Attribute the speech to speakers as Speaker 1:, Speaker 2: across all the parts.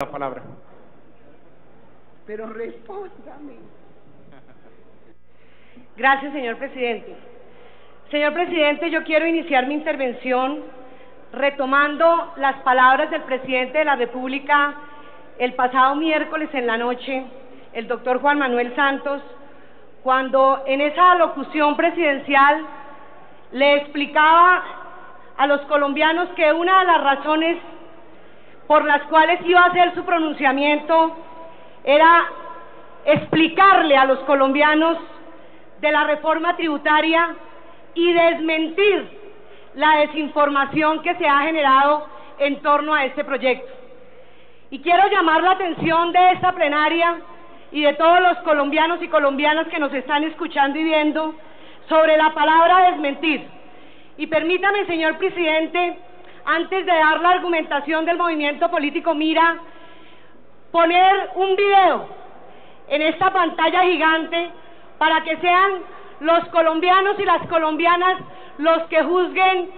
Speaker 1: La palabra.
Speaker 2: Pero respóndame.
Speaker 3: Gracias, señor presidente. Señor presidente, yo quiero iniciar mi intervención retomando las palabras del presidente de la República el pasado miércoles en la noche, el doctor Juan Manuel Santos, cuando en esa locución presidencial le explicaba a los colombianos que una de las razones por las cuales iba a hacer su pronunciamiento era explicarle a los colombianos de la reforma tributaria y desmentir la desinformación que se ha generado en torno a este proyecto. Y quiero llamar la atención de esta plenaria y de todos los colombianos y colombianas que nos están escuchando y viendo sobre la palabra desmentir. Y permítame, señor presidente, antes de dar la argumentación del movimiento político Mira, poner un video en esta pantalla gigante para que sean los colombianos y las colombianas los que juzguen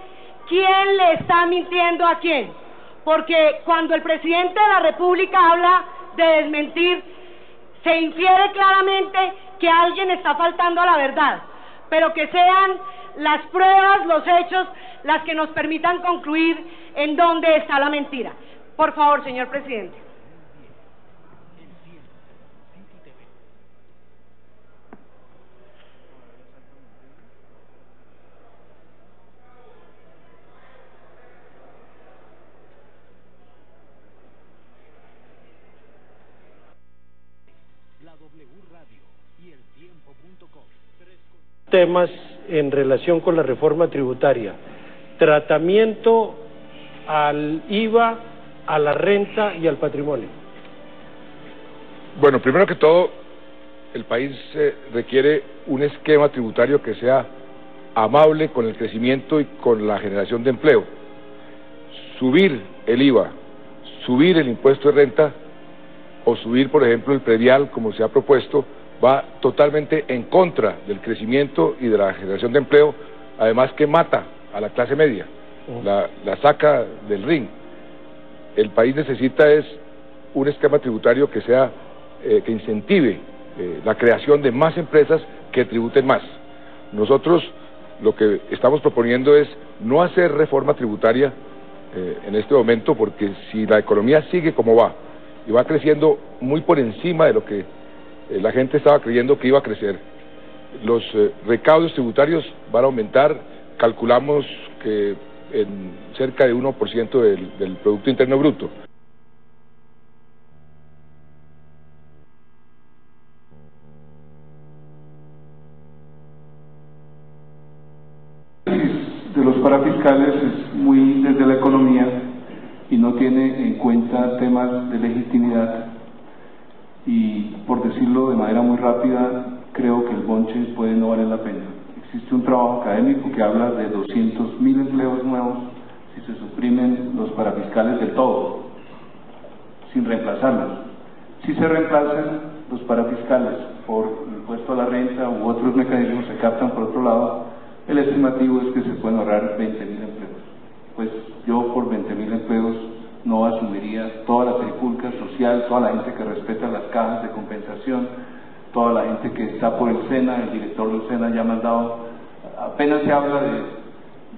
Speaker 3: quién le está mintiendo a quién. Porque cuando el presidente de la República habla de desmentir, se infiere claramente que alguien está faltando a la verdad, pero que sean las pruebas, los hechos, las que nos permitan concluir en dónde está la mentira. Por favor, señor presidente.
Speaker 4: La W Radio y eltiempo.com.
Speaker 1: Temas en relación con la reforma tributaria. Tratamiento al IVA, a la renta y al patrimonio.
Speaker 5: Bueno, primero que todo, el país requiere un esquema tributario que sea amable con el crecimiento y con la generación de empleo. Subir el IVA, subir el impuesto de renta o subir, por ejemplo, el predial, como se ha propuesto, va totalmente en contra del crecimiento y de la generación de empleo, además que mata a la clase media, la saca del ring. El país necesita un esquema tributario que sea que incentive la creación de más empresas que tributen más. Nosotros lo que estamos proponiendo es no hacer reforma tributaria en este momento, porque si la economía sigue como va y va creciendo muy por encima de lo que la gente estaba creyendo que iba a crecer, los recaudos tributarios van a aumentar. Calculamos que en cerca de 1% del Producto Interno Bruto.
Speaker 6: De los parafiscales es muy desde la economía y no tiene en cuenta temas de legitimidad, y por decirlo de manera muy rápida, creo que el bonche puede no valer la pena. Existe un trabajo académico que habla de 200.000 empleos nuevos si se suprimen los parafiscales del todo, sin reemplazarlos. Si se reemplazan los parafiscales por el impuesto a la renta u otros mecanismos se captan por otro lado, el estimativo es que se pueden ahorrar 20.000 empleos. Pues yo por 20.000 empleos no asumiría toda la trifulca social, toda la gente que respeta las cajas de compensación, toda la gente que está por el SENA. El director del SENA ya ha mandado, apenas se habla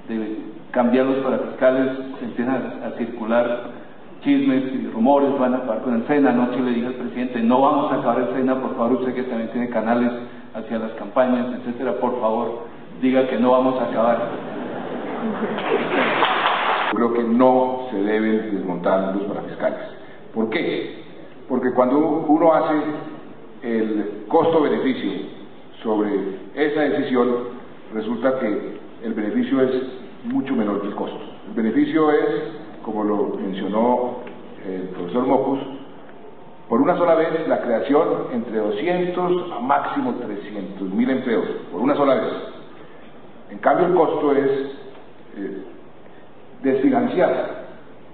Speaker 6: de cambiar los parafiscales, se empiezan a circular chismes y rumores, van a acabar con el SENA. Anoche le dije al presidente, no vamos a acabar el SENA, por favor, usted que también tiene canales hacia las campañas, etcétera, por favor, diga que no vamos a acabar.
Speaker 5: Creo que no se deben desmontar los parafiscales. ¿Por qué? Porque cuando uno hace el costo-beneficio sobre esa decisión, resulta que el beneficio es mucho menor que el costo. El beneficio es, como lo mencionó el profesor Mocus, por una sola vez la creación entre 200 a máximo 300.000 empleos, por una sola vez. En cambio, el costo es desfinanciar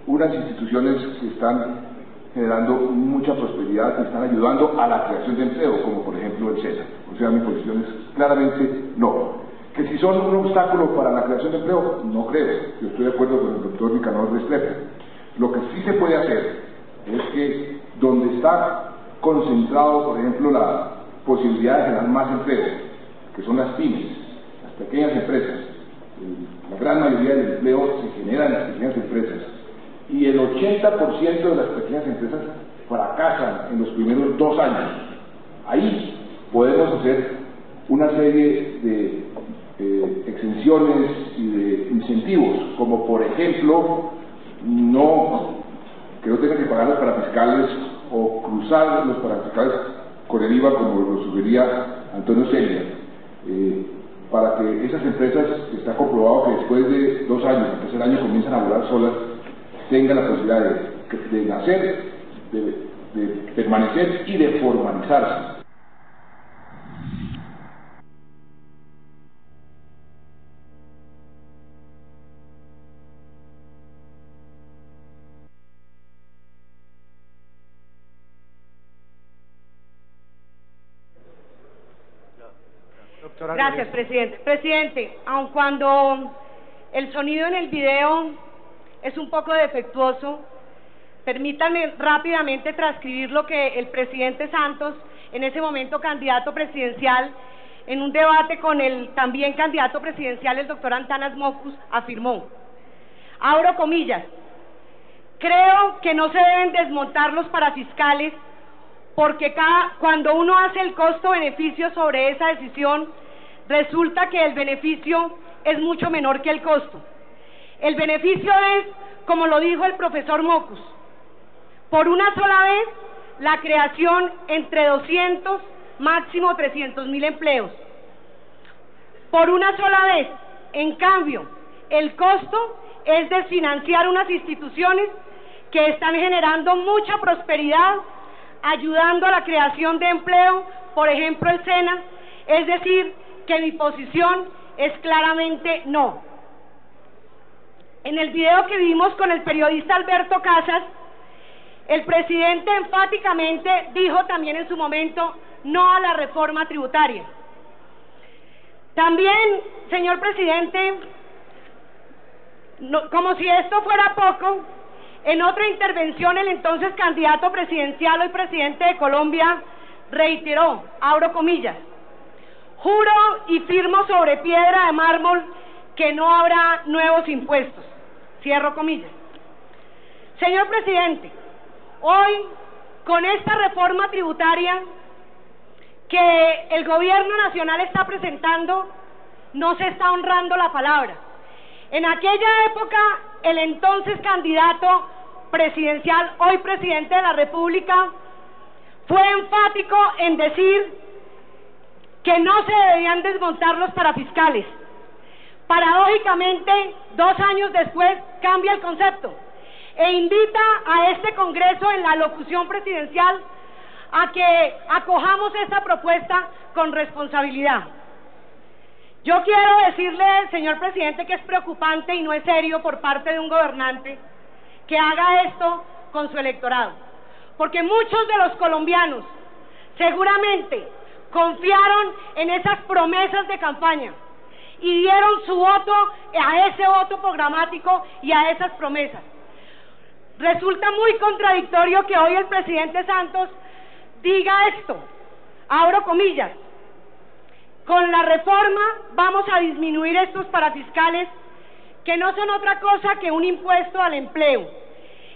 Speaker 5: unas instituciones que están generando mucha prosperidad, que están ayudando a la creación de empleo, como por ejemplo el SENA. O sea, mi posición es claramente no. Que si son un obstáculo para la creación de empleo, no creo. Yo estoy de acuerdo con el doctor Nicanor Restrepo. Lo que sí se puede hacer es que donde está concentrado, por ejemplo, la posibilidad de generar más empleo, que son las pymes, las pequeñas empresas, la gran mayoría del empleo se genera en las pequeñas empresas, y el 80% de las pequeñas empresas fracasan en los primeros 2 años. Ahí podemos hacer una serie de exenciones y de incentivos, como por ejemplo, que no tengan que pagar los parafiscales o cruzar los parafiscales con el IVA, como lo sugería Antonio Celia, para que esas empresas, que está comprobado que después de 2 años, el tercer año comienzan a volar solas, tengan la posibilidad de nacer, de permanecer y de formalizarse.
Speaker 3: Gracias, presidente. Presidente, aun cuando el sonido en el video es un poco defectuoso, permítanme rápidamente transcribir lo que el presidente Santos, en ese momento candidato presidencial, en un debate con el también candidato presidencial, el doctor Antanas Mockus, afirmó. Abro comillas: creo que no se deben desmontar los parafiscales porque cuando uno hace el costo-beneficio sobre esa decisión, resulta que el beneficio es mucho menor que el costo. El beneficio es, como lo dijo el profesor Mockus, por una sola vez la creación entre 200, máximo 300.000 empleos. Por una sola vez. En cambio, el costo es desfinanciar unas instituciones que están generando mucha prosperidad, ayudando a la creación de empleo, por ejemplo el SENA, es decir, que mi posición es claramente no. En el video que vimos con el periodista Alberto Casas, el presidente enfáticamente dijo también en su momento no a la reforma tributaria. También, señor presidente, como si esto fuera poco, en otra intervención el entonces candidato presidencial, hoy presidente de Colombia, reiteró, abro comillas: juro y firmo sobre piedra de mármol que no habrá nuevos impuestos, cierro comillas. Señor presidente, hoy, con esta reforma tributaria que el gobierno nacional está presentando, no se está honrando la palabra. En aquella época, el entonces candidato presidencial, hoy presidente de la República, fue enfático en decir que no se debían desmontar los parafiscales. Paradójicamente, 2 años después, cambia el concepto e invita a este Congreso en la locución presidencial a que acojamos esta propuesta con responsabilidad. Yo quiero decirle, señor presidente, que es preocupante y no es serio por parte de un gobernante que haga esto con su electorado, porque muchos de los colombianos seguramente confiaron en esas promesas de campaña y dieron su voto a ese voto programático y a esas promesas. Resulta muy contradictorio que hoy el presidente Santos diga esto, abro comillas: con la reforma vamos a disminuir estos parafiscales, que no son otra cosa que un impuesto al empleo,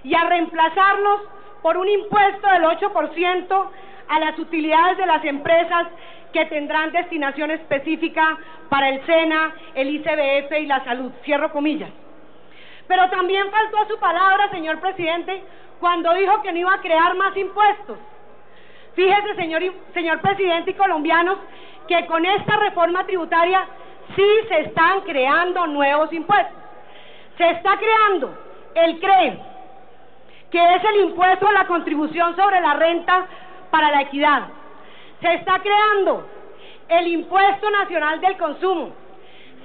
Speaker 3: y a reemplazarlos por un impuesto del 8% a las utilidades de las empresas que tendrán destinación específica para el SENA, el ICBF y la salud, cierro comillas. Pero también faltó a su palabra, señor presidente, cuando dijo que no iba a crear más impuestos. Fíjese, señor presidente y colombianos, que con esta reforma tributaria sí se están creando nuevos impuestos. Se está creando el CRE, que es el impuesto a la contribución sobre la renta para la equidad. Se está creando el impuesto nacional del consumo.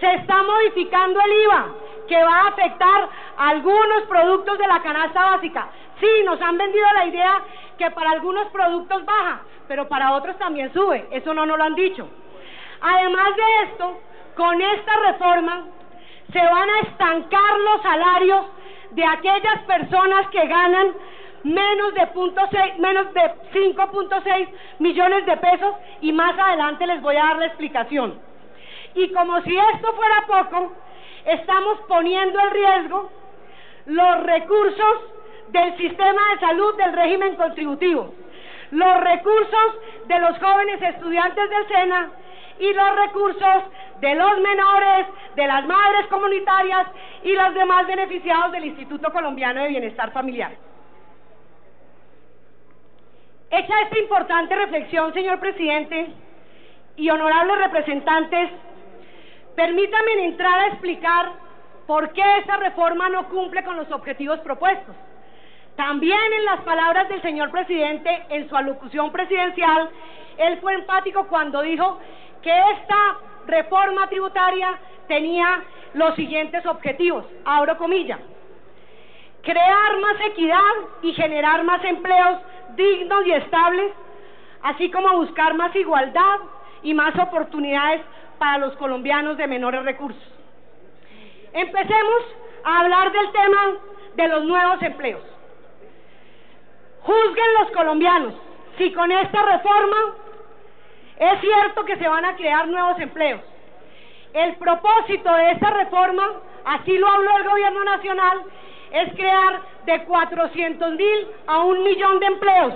Speaker 3: Se está modificando el IVA, que va a afectar a algunos productos de la canasta básica. Sí, nos han vendido la idea que para algunos productos baja, pero para otros también sube. Eso no nos lo han dicho. Además de esto, con esta reforma se van a estancar los salarios de aquellas personas que ganan menos de 5.6 millones de pesos, y más adelante les voy a dar la explicación. Y como si esto fuera poco, estamos poniendo en riesgo los recursos del sistema de salud del régimen contributivo, los recursos de los jóvenes estudiantes del SENA y los recursos de los menores, de las madres comunitarias y los demás beneficiados del Instituto Colombiano de Bienestar Familiar. Hecha esta importante reflexión, señor presidente y honorables representantes, permítanme entrar a explicar por qué esta reforma no cumple con los objetivos propuestos. También en las palabras del señor presidente, en su alocución presidencial, él fue enfático cuando dijo que esta reforma tributaria tenía los siguientes objetivos, abro comillas: crear más equidad y generar más empleos dignos y estables, así como buscar más igualdad y más oportunidades para los colombianos de menores recursos. Empecemos a hablar del tema de los nuevos empleos. Juzguen los colombianos si con esta reforma es cierto que se van a crear nuevos empleos. El propósito de esta reforma, así lo habló el gobierno nacional, es crear de 400.000 a 1 millón de empleos.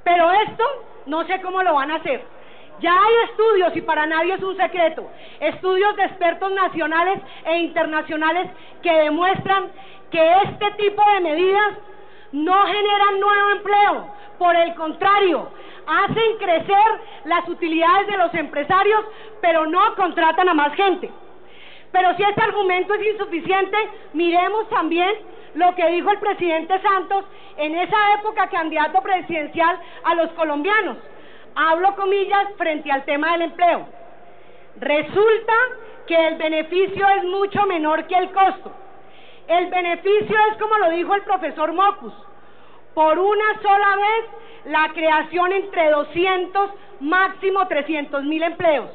Speaker 3: Pero esto no sé cómo lo van a hacer. Ya hay estudios, y para nadie es un secreto, estudios de expertos nacionales e internacionales que demuestran que este tipo de medidas no generan nuevo empleo. Por el contrario, hacen crecer las utilidades de los empresarios, pero no contratan a más gente. Pero si este argumento es insuficiente, miremos también lo que dijo el presidente Santos en esa época, candidato presidencial a los colombianos. Hablo comillas frente al tema del empleo. Resulta que el beneficio es mucho menor que el costo. El beneficio es, como lo dijo el profesor Mocus, por una sola vez la creación entre 200, máximo 300.000 empleos.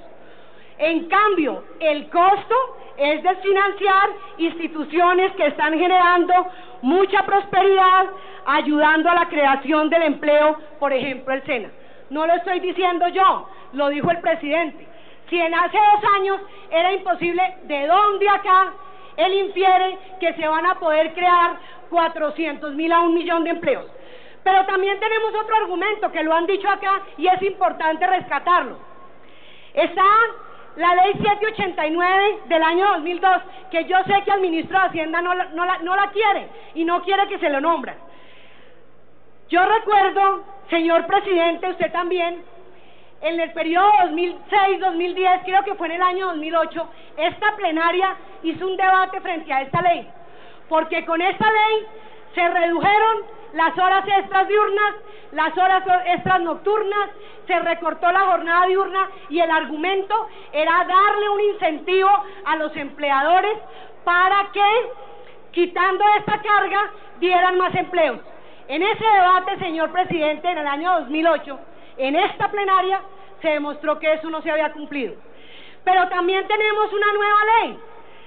Speaker 3: En cambio, el costo es desfinanciar instituciones que están generando mucha prosperidad, ayudando a la creación del empleo, por ejemplo el SENA. No lo estoy diciendo yo, lo dijo el presidente. Si en hace 2 años era imposible, ¿de dónde acá él infiere que se van a poder crear 400.000 a 1 millón de empleos? Pero también tenemos otro argumento que lo han dicho acá y es importante rescatarlo. Está la ley 789 del año 2002, que yo sé que al ministro de Hacienda no la quiere y no quiere que se lo nombren. Yo recuerdo, señor presidente, usted también, en el periodo 2006-2010, creo que fue en el año 2008, esta plenaria hizo un debate frente a esta ley, porque con esta ley se redujeron las horas extras diurnas, las horas extras nocturnas, se recortó la jornada diurna, y el argumento era darle un incentivo a los empleadores para que, quitando esta carga, dieran más empleos. En ese debate, señor presidente, en el año 2008, en esta plenaria, se demostró que eso no se había cumplido. Pero también tenemos una nueva ley,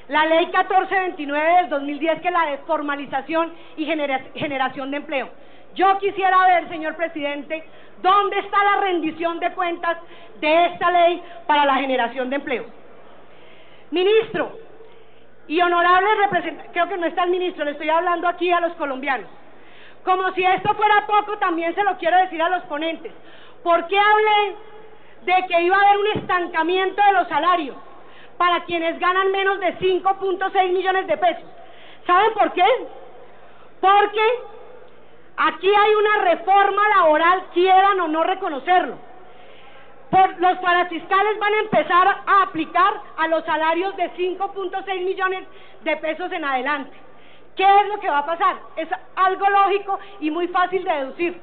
Speaker 3: la ley 1429 del 2010, que es la de formalización y generación de empleo. Yo quisiera ver, señor presidente, dónde está la rendición de cuentas de esta ley para la generación de empleo. Ministro y honorables representantes, creo que no está el ministro, le estoy hablando aquí a los colombianos. Como si esto fuera poco, también se lo quiero decir a los ponentes. ¿Por qué hablé de que iba a haber un estancamiento de los salarios para quienes ganan menos de 5.6 millones de pesos? ¿Saben por qué? Porque aquí hay una reforma laboral, quieran o no reconocerlo. Los parafiscales van a empezar a aplicar a los salarios de 5.6 millones de pesos en adelante. ¿Qué es lo que va a pasar? Es algo lógico y muy fácil de deducir,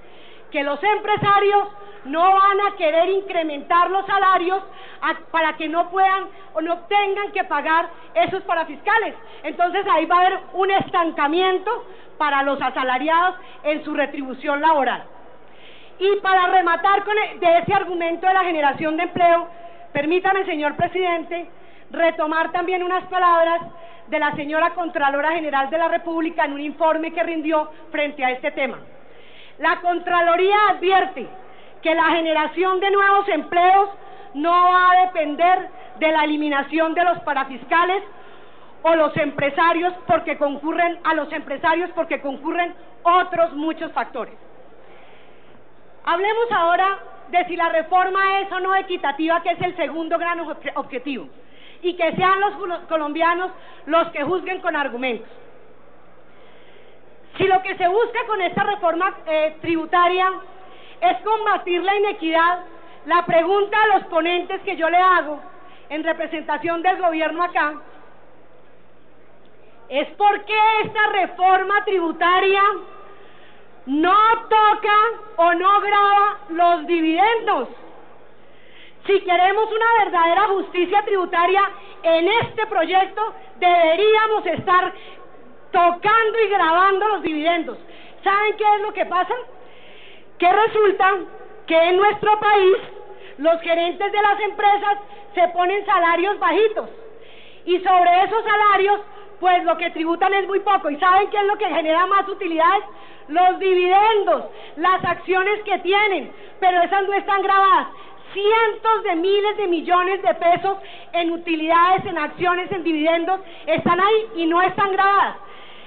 Speaker 3: que los empresarios no van a querer incrementar los salarios para que no puedan o no tengan que pagar esos parafiscales. Entonces ahí va a haber un estancamiento para los asalariados en su retribución laboral. Y para rematar de ese argumento de la generación de empleo, permítame, señor presidente, retomar también unas palabras de la señora Contralora General de la República en un informe que rindió frente a este tema. La Contraloría advierte que la generación de nuevos empleos no va a depender de la eliminación de los parafiscales o los empresarios porque concurren otros muchos factores. Hablemos ahora de si la reforma es o no equitativa, que es el segundo gran objetivo, y que sean los colombianos los que juzguen con argumentos. Si lo que se busca con esta reforma tributaria es combatir la inequidad, la pregunta a los ponentes que yo le hago en representación del gobierno acá es ¿por qué esta reforma tributaria no toca o no grava los dividendos? Si queremos una verdadera justicia tributaria en este proyecto, deberíamos estar tocando y gravando los dividendos. ¿Saben qué es lo que pasa? Que resulta que en nuestro país los gerentes de las empresas se ponen salarios bajitos y sobre esos salarios pues lo que tributan es muy poco. ¿Y saben qué es lo que genera más utilidades? Los dividendos, las acciones que tienen, pero esas no están gravadas. Cientos de miles de millones de pesos en utilidades, en acciones, en dividendos están ahí y no están gravadas.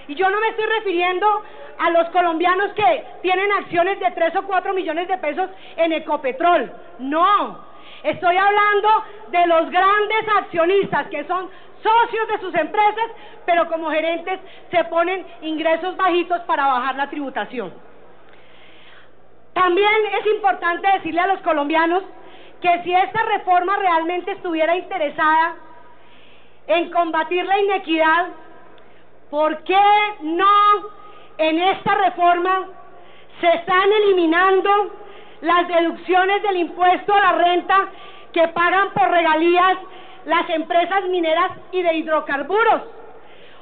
Speaker 3: Y yo no me estoy refiriendo a los colombianos que tienen acciones de 3 o 4 millones de pesos en Ecopetrol, no, estoy hablando de los grandes accionistas que son socios de sus empresas, pero como gerentes se ponen ingresos bajitos para bajar la tributación. También es importante decirle a los colombianos que si esta reforma realmente estuviera interesada en combatir la inequidad, ¿por qué no en esta reforma se están eliminando las deducciones del impuesto a la renta que pagan por regalías las empresas mineras y de hidrocarburos?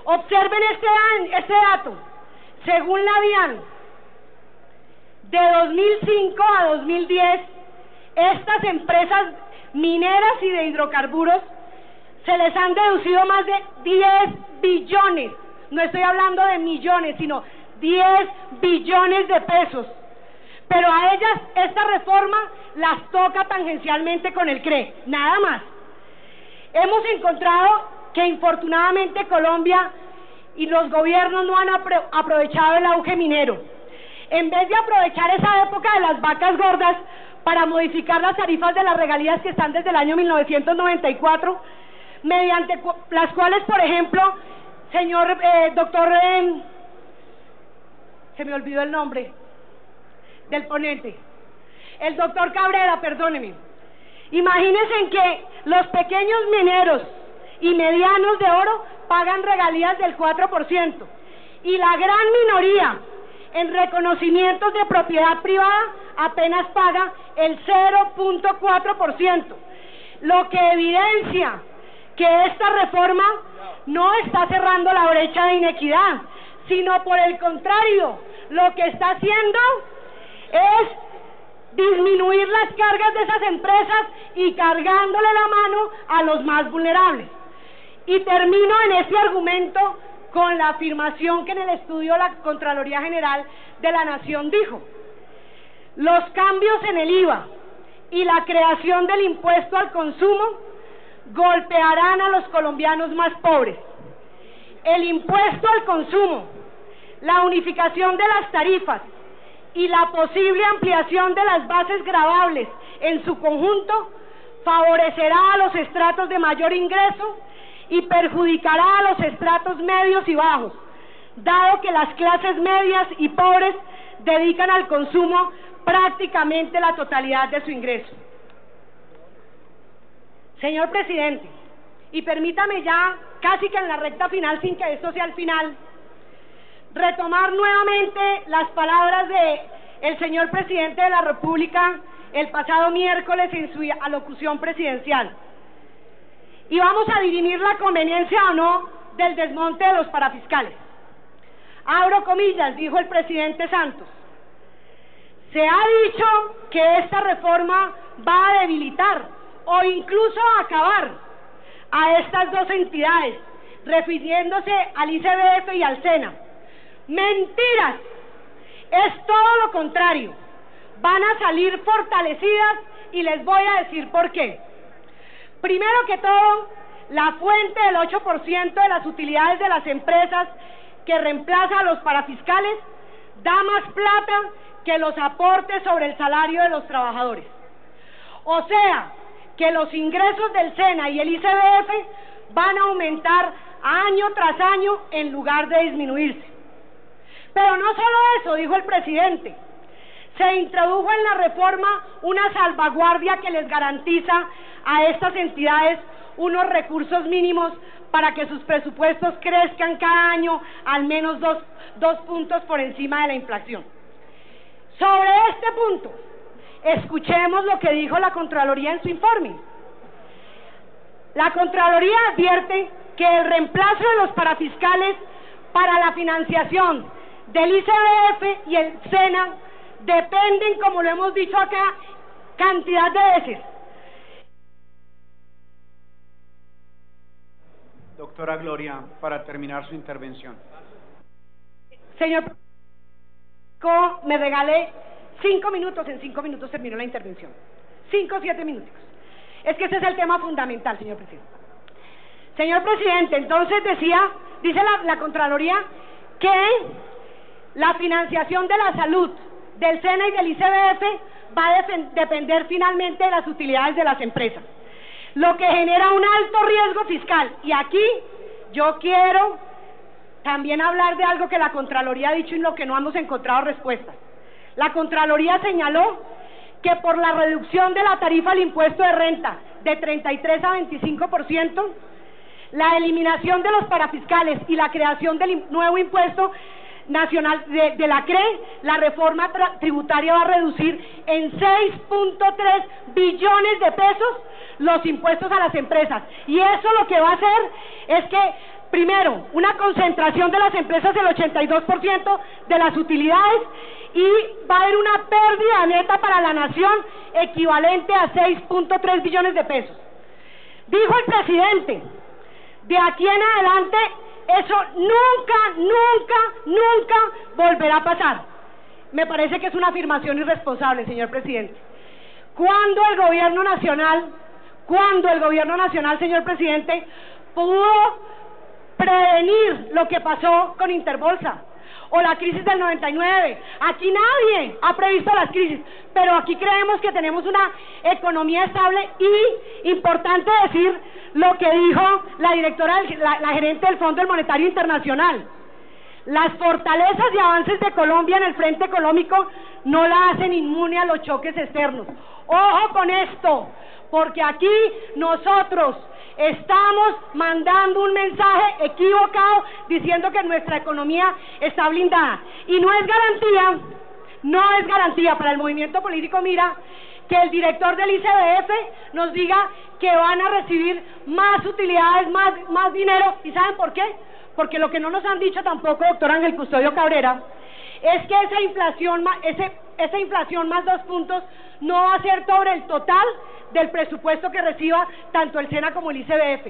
Speaker 3: Observen este dato. Según la DIAN, de 2005 a 2010, estas empresas mineras y de hidrocarburos se les han deducido más de 10 billones, no estoy hablando de millones, sino 10 billones de pesos. Pero a ellas esta reforma las toca tangencialmente con el CRE, nada más. Hemos encontrado que infortunadamente Colombia y los gobiernos no han aprovechado el auge minero. En vez de aprovechar esa época de las vacas gordas para modificar las tarifas de las regalías que están desde el año 1994, mediante las cuales, por ejemplo, señor doctor, se me olvidó el nombre del ponente, el doctor Cabrera, perdóneme. Imagínense en que los pequeños mineros y medianos de oro pagan regalías del 4% y la gran minoría en reconocimientos de propiedad privada apenas paga el 0.4%, lo que evidencia que esta reforma no está cerrando la brecha de inequidad, sino por el contrario, lo que está haciendo es disminuir las cargas de esas empresas y cargándole la mano a los más vulnerables. Y termino en este argumento con la afirmación que en el estudio la Contraloría General de la Nación dijo: los cambios en el IVA y la creación del impuesto al consumo golpearán a los colombianos más pobres. El impuesto al consumo, la unificación de las tarifas y la posible ampliación de las bases gravables en su conjunto favorecerá a los estratos de mayor ingreso y perjudicará a los estratos medios y bajos, dado que las clases medias y pobres dedican al consumo prácticamente la totalidad de su ingreso. Señor presidente, y permítame ya, casi que en la recta final, sin que esto sea el final, retomar nuevamente las palabras de el señor presidente de la República el pasado miércoles en su alocución presidencial. Y vamos a dirimir la conveniencia o no del desmonte de los parafiscales. Abro comillas, dijo el presidente Santos: se ha dicho que esta reforma va a debilitar o incluso a acabar a estas dos entidades, refiriéndose al ICBF y al SENA. Mentiras. Es todo lo contrario. Van a salir fortalecidas y les voy a decir por qué. Primero que todo, la fuente del 8% de las utilidades de las empresas que reemplaza a los parafiscales da más plata que los aportes sobre el salario de los trabajadores. O sea, que los ingresos del SENA y el ICBF van a aumentar año tras año en lugar de disminuirse. Pero no solo eso, dijo el presidente. Se introdujo en la reforma una salvaguardia que les garantiza a estas entidades unos recursos mínimos para que sus presupuestos crezcan cada año al menos dos puntos por encima de la inflación. Sobre este punto, escuchemos lo que dijo la Contraloría en su informe. La Contraloría advierte que el reemplazo de los parafiscales para la financiación del ICBF y el SENA dependen, como lo hemos dicho acá, cantidad de veces.
Speaker 7: Doctora Gloria, para terminar su intervención.
Speaker 3: Señor, me regalé 5 minutos, en 5 minutos terminó la intervención. 5 o 7 minutos. Es que ese es el tema fundamental, señor presidente. Señor presidente, entonces dice la Contraloría que la financiación de la salud, del SENA y del ICBF va a depender finalmente de las utilidades de las empresas, lo que genera un alto riesgo fiscal. Y aquí yo quiero también hablar de algo que la Contraloría ha dicho y en lo que no hemos encontrado respuestas. La Contraloría señaló que por la reducción de la tarifa al impuesto de renta de 33 a 25%, la eliminación de los parafiscales y la creación del nuevo impuesto nacional de la CRE, la reforma tributaria va a reducir en 6.3 billones de pesos los impuestos a las empresas. Y eso lo que va a hacer es que, primero, una concentración de las empresas del 82% de las utilidades, y va a haber una pérdida neta para la nación equivalente a 6.3 billones de pesos. Dijo el presidente, de aquí en adelante eso nunca volverá a pasar. Me parece que es una afirmación irresponsable, señor presidente. Cuando el gobierno nacional, señor presidente, pudo prevenir lo que pasó con Interbolsa o la crisis del 99. Aquí nadie ha previsto las crisis, pero aquí creemos que tenemos una economía estable. Y importante decir lo que dijo la directora, la gerente del Fondo Monetario Internacional: las fortalezas y avances de Colombia en el frente económico no la hacen inmune a los choques externos. Ojo con esto, porque aquí nosotros estamos mandando un mensaje equivocado diciendo que nuestra economía está blindada. Y no es garantía para el movimiento político Mira que el director del ICBF nos diga que van a recibir más utilidades, más dinero. ¿Y saben por qué? Porque lo que no nos han dicho tampoco, doctor Ángel Custodio Cabrera, es que esa inflación más 2 puntos no va a ser sobre el total del presupuesto que reciba tanto el SENA como el ICBF.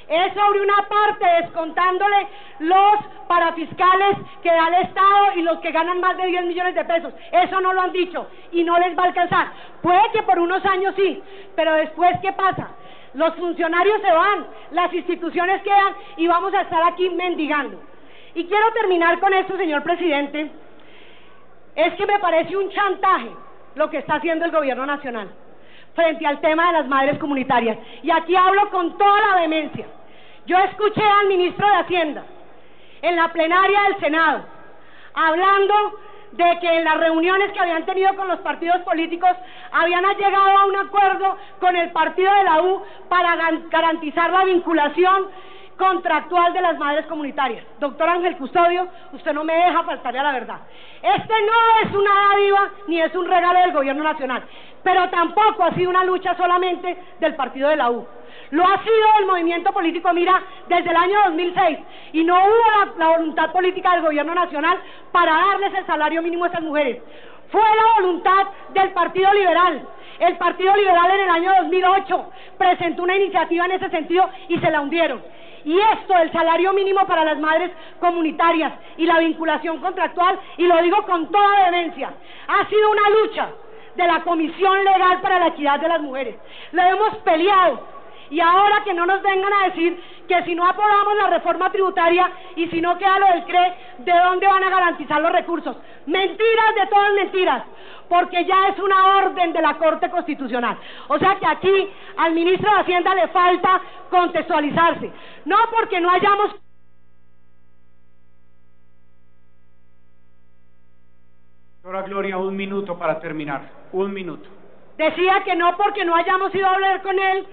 Speaker 3: Es sobre una parte, descontándole los parafiscales que da el Estado y los que ganan más de 10 millones de pesos. Eso no lo han dicho y no les va a alcanzar. Puede que por unos años sí, pero después, ¿qué pasa? Los funcionarios se van, las instituciones quedan y vamos a estar aquí mendigando. Y quiero terminar con esto, señor presidente. Es que me parece un chantaje lo que está haciendo el gobierno nacional frente al tema de las madres comunitarias. Y aquí hablo con toda la vehemencia. Yo escuché al ministro de Hacienda en la plenaria del Senado hablando de que en las reuniones que habían tenido con los partidos políticos habían llegado a un acuerdo con el partido de la U para garantizar la vinculación contractual de las madres comunitarias. Doctor Ángel Custodio, usted no me deja faltarle a la verdad. Este no es una dádiva ni es un regalo del gobierno nacional, pero tampoco ha sido una lucha solamente del partido de la U. Lo ha sido el movimiento político Mira desde el año 2006 y no hubo la voluntad política del gobierno nacional para darles el salario mínimo a esas mujeres. Fue la voluntad del Partido Liberal. El Partido Liberal en el año 2008 presentó una iniciativa en ese sentido y se la hundieron. Y esto del salario mínimo para las madres comunitarias y la vinculación contractual, y lo digo con toda vehemencia, ha sido una lucha de la Comisión Legal para la Equidad de las Mujeres. Lo hemos peleado, y ahora que no nos vengan a decir que si no aprobamos la reforma tributaria y si no queda lo del CRE, ¿de dónde van a garantizar los recursos? Mentiras de todas mentiras, porque ya es una orden de la Corte Constitucional. O sea que aquí al ministro de Hacienda le falta contextualizarse, no porque no hayamos...
Speaker 7: Doctora Gloria, 1 minuto para terminar. 1 minuto.
Speaker 3: Decía que no porque no hayamos ido a hablar con él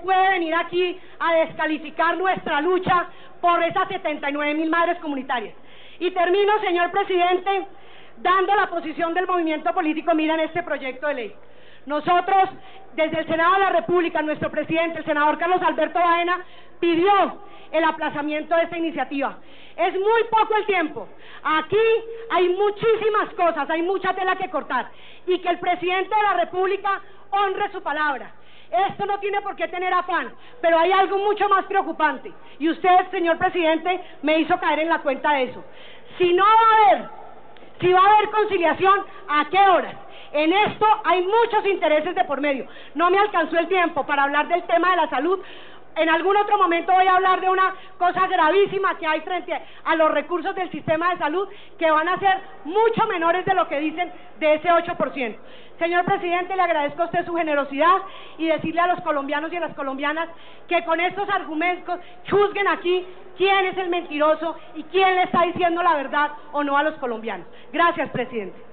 Speaker 3: puede venir aquí a descalificar nuestra lucha por esas 79.000 madres comunitarias. Y termino, señor presidente, dando la posición del movimiento político Mira en este proyecto de ley. Nosotros, desde el Senado de la República, nuestro presidente, el senador Carlos Alberto Baena, pidió el aplazamiento de esta iniciativa. Es muy poco el tiempo. Aquí hay muchísimas cosas, hay mucha tela que cortar, y que el presidente de la República honre su palabra. Esto no tiene por qué tener afán, pero hay algo mucho más preocupante, y usted, señor presidente, me hizo caer en la cuenta de eso. Si va a haber conciliación, ¿a qué horas? En esto hay muchos intereses de por medio. No me alcanzó el tiempo para hablar del tema de la salud. En algún otro momento voy a hablar de una cosa gravísima que hay frente a los recursos del sistema de salud, que van a ser mucho menores de lo que dicen de ese 8%. Señor presidente, le agradezco a usted su generosidad, y decirle a los colombianos y a las colombianas que con estos argumentos juzguen aquí quién es el mentiroso y quién le está diciendo la verdad o no a los colombianos. Gracias, presidente.